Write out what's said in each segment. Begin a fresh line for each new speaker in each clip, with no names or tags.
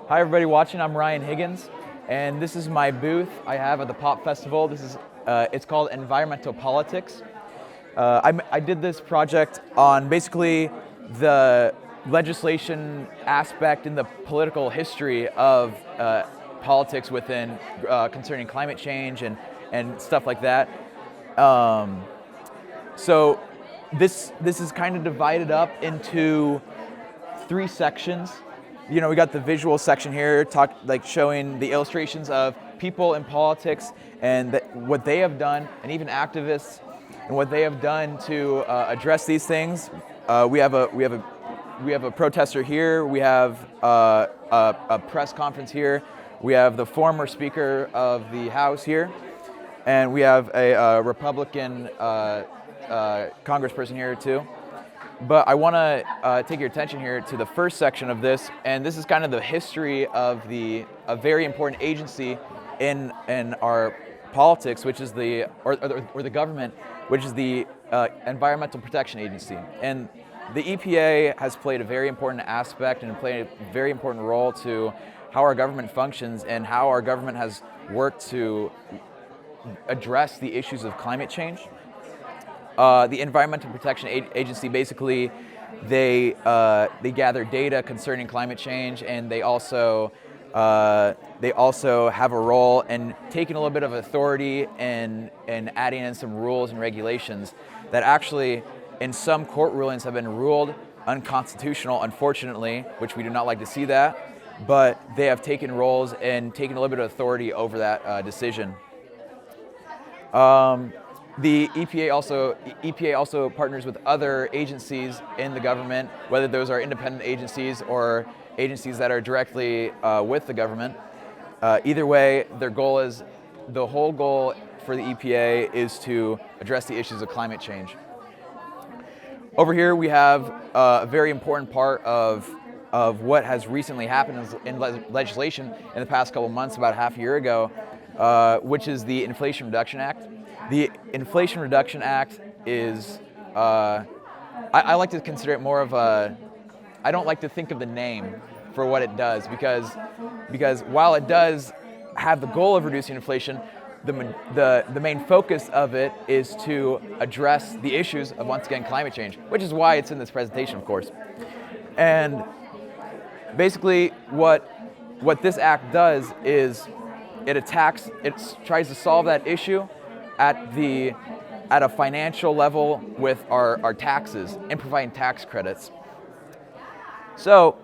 Hi everybody watching, I'm Ryan Higgins, and this is my booth I have at the Pop Festival. It's called Environmental Politics. I did this project on basically the legislation aspect in the political history of politics within concerning climate change and stuff like that. So this is kind of divided up into three sections. You know, we got the visual section here, showing the illustrations of people in politics and what they have done, and even activists, and what they have done to address these things. We have a protester here. We have a press conference here. We have the former Speaker of the House here, and we have a Republican Congressperson here too. But I want to take your attention here to the first section of this, and this is kind of the history of a very important agency in our politics, which is the government, which is the Environmental Protection Agency. And the EPA has played a very important aspect and played a very important role to how our government functions and how our government has worked to address the issues of climate change. The Environmental Protection Agency, basically, they gather data concerning climate change, and they also have a role in taking a little bit of authority and adding in some rules and regulations that actually, in some court rulings, have been ruled unconstitutional, unfortunately, which we do not like to see that, but they have taken roles and taken a little bit of authority over that decision. The EPA also partners with other agencies in the government, whether those are independent agencies or agencies that are directly with the government. Either way, the whole goal for the EPA is to address the issues of climate change. Over here we have a very important part of what has recently happened in legislation in the past couple months, about half a year ago, which is the Inflation Reduction Act. The Inflation Reduction Act is, I like to consider it more of I don't like to think of the name for what it does, because while it does have the goal of reducing inflation, the main focus of it is to address the issues of, once again, climate change, which is why it's in this presentation, of course. And basically what this act does is it tries to solve that issue at a financial level with our taxes and providing tax credits. So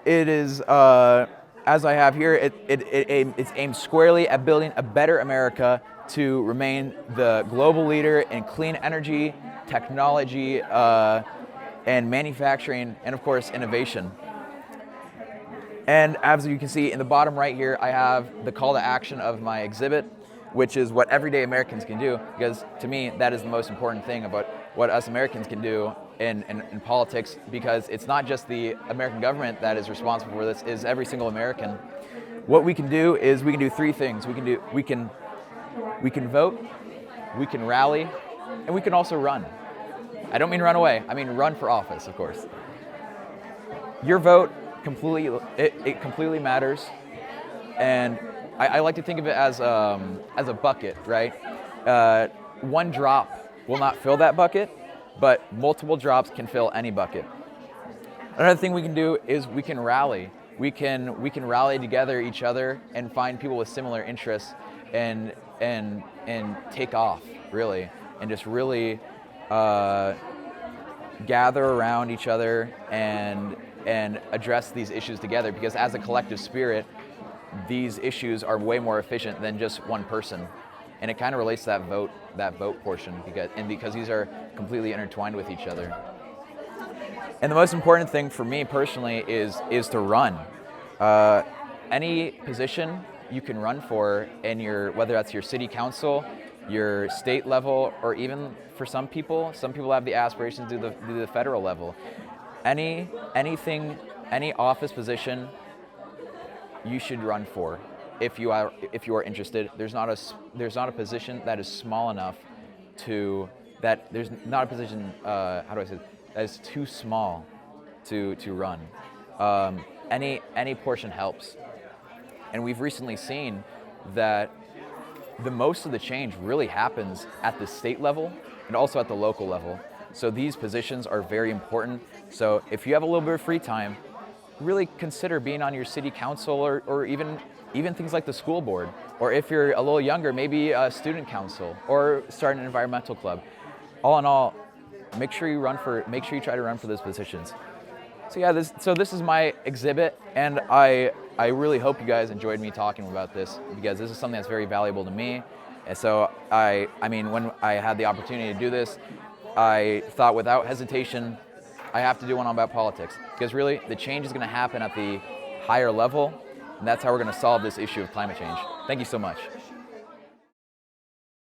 it is, as I have here, it's aimed squarely at building a better America to remain the global leader in clean energy, technology, and manufacturing, and of course innovation. And as you can see in the bottom right here, I have the call to action of my exhibit, which is what everyday Americans can do, because to me, that is the most important thing about what us Americans can do in politics, because it's not just the American government that is responsible for this, it's every single American. What we can do is we can do three things. We can vote, we can rally, and we can also run. I don't mean run away, I mean run for office, of course. Your vote completely matters, and I like to think of it as a bucket, right? One drop will not fill that bucket, but multiple drops can fill any bucket. Another thing we can do is we can rally. We can rally together each other and find people with similar interests and take off, really, and just really gather around each other and address these issues together, because as a collective spirit, these issues are way more efficient than just one person. And it kind of relates to that vote portion, because these are completely intertwined with each other. And the most important thing for me personally is to run. Any position you can run for whether that's your city council, your state level, or even for some people have the aspirations to do the federal level. Any office position you should run for if you are interested. There's not a position that is small enough there's not a position that is too small to run. any portion helps. And we've recently seen that the most of the change really happens at the state level and also at the local level. So these positions are very important. So if you have a little bit of free time, really consider being on your city council or even things like the school board. Or if you're a little younger, maybe a student council or start an environmental club. All in all, make sure you try to run for those positions. So yeah, this is my exhibit, and I really hope you guys enjoyed me talking about this, because this is something that's very valuable to me. And so I mean, when I had the opportunity to do this, I thought without hesitation, I have to do one about politics, because really the change is going to happen at the higher level, and that's how we're going to solve this issue of climate change. Thank you so much.